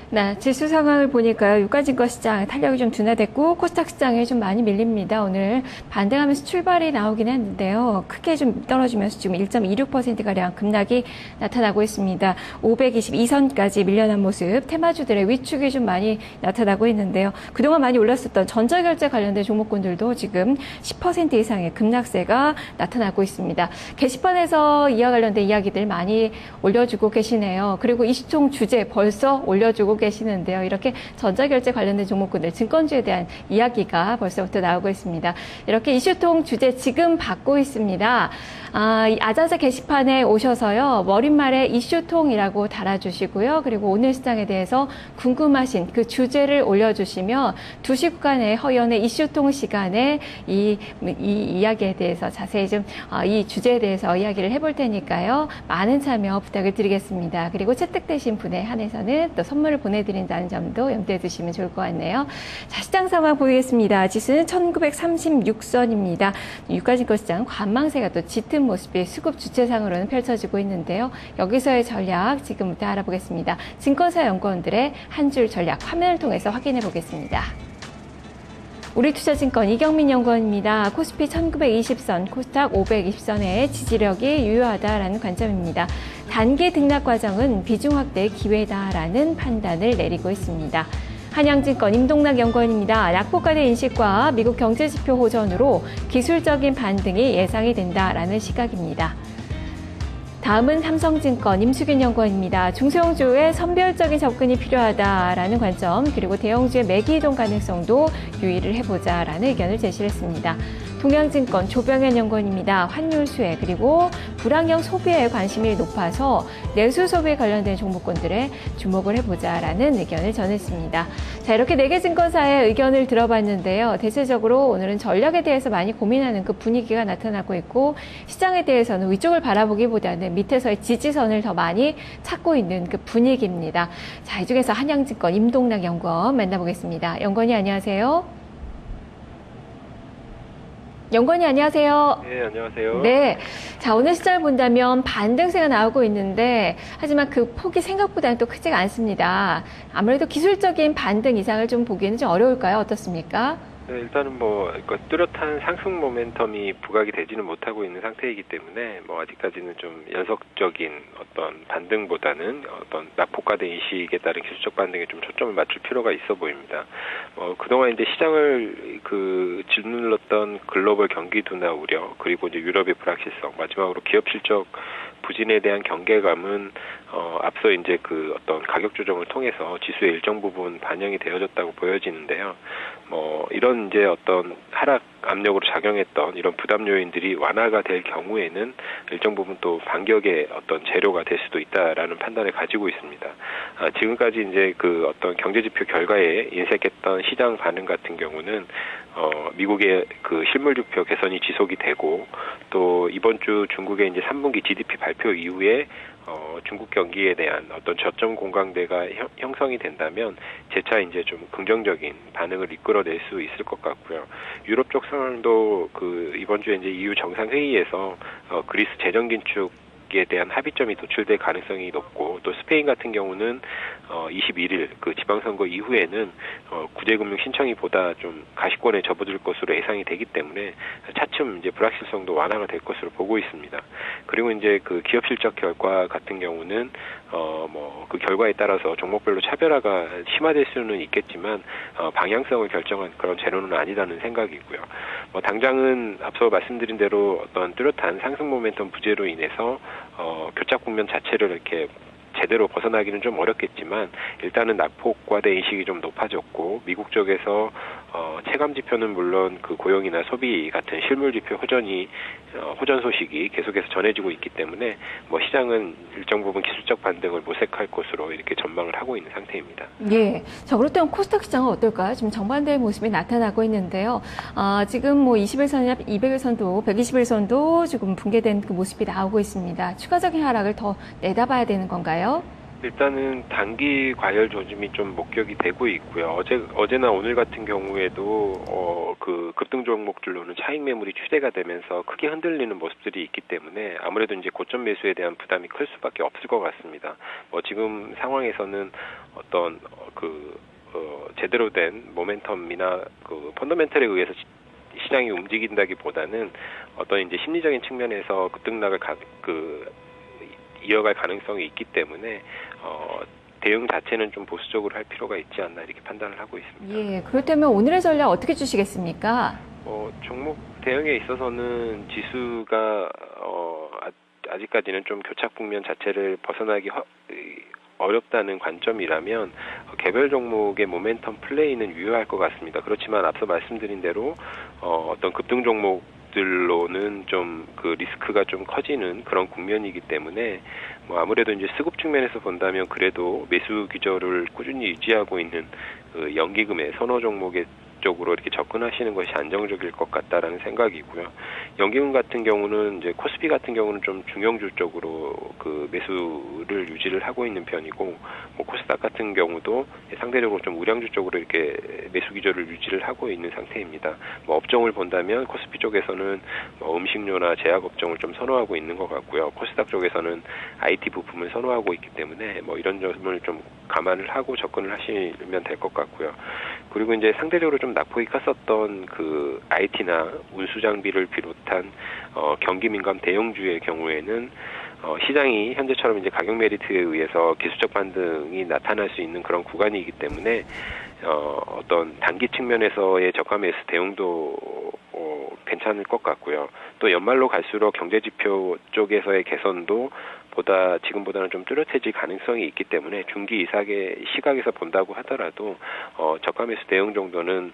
네, 지수 상황을 보니까요. 유가증권 시장 탄력이 좀 둔화됐고 코스닥 시장에 좀 많이 밀립니다. 오늘 반등하면서 출발이 나오긴 했는데요. 크게 좀 떨어지면서 지금 1.26%가량 급락이 나타나고 있습니다. 522선까지 밀려난 모습, 테마주들의 위축이 좀 많이 나타나고 있는데요. 그동안 많이 올랐었던 전자결제 관련된 종목군들도 지금 10% 이상의 급락세가 나타나고 있습니다. 게시판에서 이와 관련된 이야기들 많이 올려주고 계시네요. 그리고 이슈통 주제 벌써 올려주고 계시는데요. 이렇게 전자결제 관련된 종목군들, 증권주에 대한 이야기가 벌써부터 나오고 있습니다. 이렇게 이슈통 주제 지금 받고 있습니다. 아자자 게시판에 오셔서요. 머릿말에 이슈통이라고 달아주시고요. 그리고 오늘 시장에 대해서 궁금하신 그 주제를 올려주시면 2시 구간의 허연의 이슈통 시간에 이 이야기에 대해서 자세히 좀 이 주제에 대해서 이야기를 해볼 테니까요. 많은 참여 부탁을 드리겠습니다. 그리고 채택되신 분에 한해서는 또 선물을 보내드린다는 점도 염두에 두시면 좋을 것 같네요. 자, 시장 상황 보이겠습니다. 지수는 1936선입니다. 유가증권 시장 관망세가 또 짙은 모습이 수급 주체상으로는 펼쳐지고 있는데요. 여기서의 전략 지금부터 알아보겠습니다. 증권사 연구원들의 한 줄 전략 화면을 통해서 확인해 보겠습니다. 우리투자증권 이경민 연구원입니다. 코스피 1920선, 코스닥 520선의 지지력이 유효하다라는 관점입니다. 단기 등락 과정은 비중 확대의 기회다라는 판단을 내리고 있습니다. 한양증권 임동락 연구원입니다. 낙폭과대 인식과 미국 경제지표 호전으로 기술적인 반등이 예상이 된다라는 시각입니다. 다음은 삼성증권 임수균 연구원입니다. 중소형주의 선별적인 접근이 필요하다라는 관점, 그리고 대형주의 매기 이동 가능성도 유의를 해보자라는 의견을 제시했습니다. 동양증권 조병현 연구원입니다. 환율 수혜 그리고 불황형 소비에 관심이 높아서 내수 소비에 관련된 종목군들에 주목을 해보자라는 의견을 전했습니다. 자, 이렇게 4개 증권사의 의견을 들어봤는데요. 대체적으로 오늘은 전략에 대해서 많이 고민하는 그 분위기가 나타나고 있고 시장에 대해서는 위쪽을 바라보기보다는 밑에서의 지지선을 더 많이 찾고 있는 그 분위기입니다. 자, 이 중에서 한양증권 임동락 연구원 만나보겠습니다. 연구원이 안녕하세요. 연구원이 안녕하세요. 네, 안녕하세요. 네. 자, 오늘 시장을 본다면 반등세가 나오고 있는데, 하지만 그 폭이 생각보다는 또 크지가 않습니다. 아무래도 기술적인 반등 이상을 좀 보기에는 좀 어려울까요? 어떻습니까? 네, 일단은 뚜렷한 상승 모멘텀이 부각이 되지는 못하고 있는 상태이기 때문에 아직까지는 좀 연속적인 어떤 반등보다는 어떤 낙폭과대 인식에 따른 기술적 반등에 좀 초점을 맞출 필요가 있어 보입니다. 그동안 이제 시장을 짓눌렀던 글로벌 경기 둔화 우려, 그리고 이제 유럽의 불확실성, 마지막으로 기업 실적 부진에 대한 경계감은 앞서 이제 그 어떤 가격 조정을 통해서 지수의 일정 부분 반영이 되어졌다고 보여지는데요. 이런 이제 어떤 하락 압력으로 작용했던 이런 부담 요인들이 완화가 될 경우에는 일정 부분 또 반격의 어떤 재료가 될 수도 있다라는 판단을 가지고 있습니다. 지금까지 이제 그 어떤 경제지표 결과에 인색했던 시장 반응 같은 경우는 미국의 그 실물지표 개선이 지속이 되고 또 이번 주 중국의 이제 3분기 GDP 발표 이후에 중국 경기에 대한 어떤 저점 공강대가 형성이 된다면 재차 이제 좀 긍정적인 반응을 이끌어낼 수 있을 것 같고요. 유럽 쪽 상황도 그 이번 주에 이제 EU 정상회의에서 그리스 재정 긴축에 대한 합의점이 도출될 가능성이 높고 또 스페인 같은 경우는 21일 그 지방선거 이후에는 구제금융 신청이 보다 좀 가시권에 접어들 것으로 예상이 되기 때문에 차츰 이제 불확실성도 완화가 될 것으로 보고 있습니다. 그리고 이제 그 기업 실적 결과 같은 경우는 그 결과에 따라서 종목별로 차별화가 심화될 수는 있겠지만 방향성을 결정한 그런 재료는 아니라는 생각이고요. 당장은 앞서 말씀드린 대로 어떤 뚜렷한 상승 모멘텀 부재로 인해서 교착 국면 자체를 이렇게 제대로 벗어나기는 좀 어렵겠지만 일단은 낙폭과대 인식이 좀 높아졌고 미국 쪽에서 체감 지표는 물론 그 고용이나 소비 같은 실물 지표 호전 소식이 계속해서 전해지고 있기 때문에 시장은 일정 부분 기술적 반등을 모색할 것으로 이렇게 전망을 하고 있는 상태입니다. 예. 자, 그렇다면 코스닥 시장은 어떨까요? 지금 정반대의 모습이 나타나고 있는데요. 지금 21선이나 200일선도 120일선도 지금 붕괴된 그 모습이 나오고 있습니다. 추가적인 하락을 더 내다봐야 되는 건가요? 일단은 단기 과열 조짐이 좀 목격이 되고 있고요. 어제나 오늘 같은 경우에도 그 급등 종목들로는 차익 매물이 추대가 되면서 크게 흔들리는 모습들이 있기 때문에 아무래도 이제 고점 매수에 대한 부담이 클 수밖에 없을 것 같습니다. 지금 상황에서는 어떤 제대로 된 모멘텀이나 그 펀더멘털에 의해서 시장이 움직인다기보다는 어떤 이제 심리적인 측면에서 급등락을 이어갈 가능성이 있기 때문에 대응 자체는 좀 보수적으로 할 필요가 있지 않나 이렇게 판단을 하고 있습니다. 예, 그렇다면 오늘의 전략 어떻게 주시겠습니까? 종목 대응에 있어서는 지수가 아직까지는 좀 교착 국면 자체를 벗어나기 어렵다는 관점이라면 개별 종목의 모멘텀 플레이는 유효할 것 같습니다. 그렇지만 앞서 말씀드린 대로 어떤 급등 종목들로는 좀 그 리스크가 좀 커지는 그런 국면이기 때문에 아무래도 이제 수급 측면에서 본다면 그래도 매수 기조를 꾸준히 유지하고 있는 그 연기금의 선호 종목의 쪽으로 이렇게 접근하시는 것이 안정적일 것 같다라는 생각이고요. 연기금 같은 경우는 이제 코스피 같은 경우는 좀 중형주 쪽으로 그 매수를 유지를 하고 있는 편이고, 코스닥 같은 경우도 상대적으로 좀 우량주 쪽으로 이렇게 매수 기조를 유지를 하고 있는 상태입니다. 업종을 본다면 코스피 쪽에서는 음식료나 제약 업종을 좀 선호하고 있는 것 같고요. 코스닥 쪽에서는 IT 부품을 선호하고 있기 때문에 이런 점을 좀 감안을 하고 접근을 하시면 될 것 같고요. 그리고 이제 상대적으로 좀 낙폭이 컸었던 그 IT나 운수 장비를 비롯한 경기 민감 대형주의 경우에는 시장이 현재처럼 이제 가격 메리트에 의해서 기술적 반등이 나타날 수 있는 그런 구간이기 때문에 어떤 단기 측면에서의 저가 매수 대응도 괜찮을 것 같고요. 또 연말로 갈수록 경제 지표 쪽에서의 개선도 지금보다는 좀 뚜렷해질 가능성이 있기 때문에 중기 이삭의 시각에서 본다고 하더라도 저가 매수 대응 정도는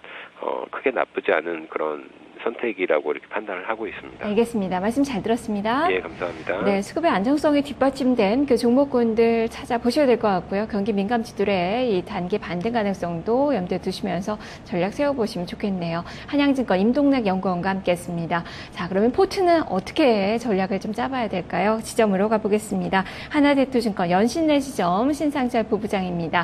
크게 나쁘지 않은 그런 선택이라고 이렇게 판단을 하고 있습니다. 알겠습니다. 말씀 잘 들었습니다. 예, 감사합니다. 네, 수급의 안정성이 뒷받침된 그 종목군들 찾아보셔야 될 것 같고요. 경기 민감지들의 이 단기 반등 가능성도 염두에 두시면서 전략 세워보시면 좋겠네요. 한양증권 임동락 연구원과 함께했습니다. 자, 그러면 포트는 어떻게 전략을 좀 짜봐야 될까요? 지점으로 가보겠습니다. 하나대투증권 연신내시점 신상철 부부장입니다.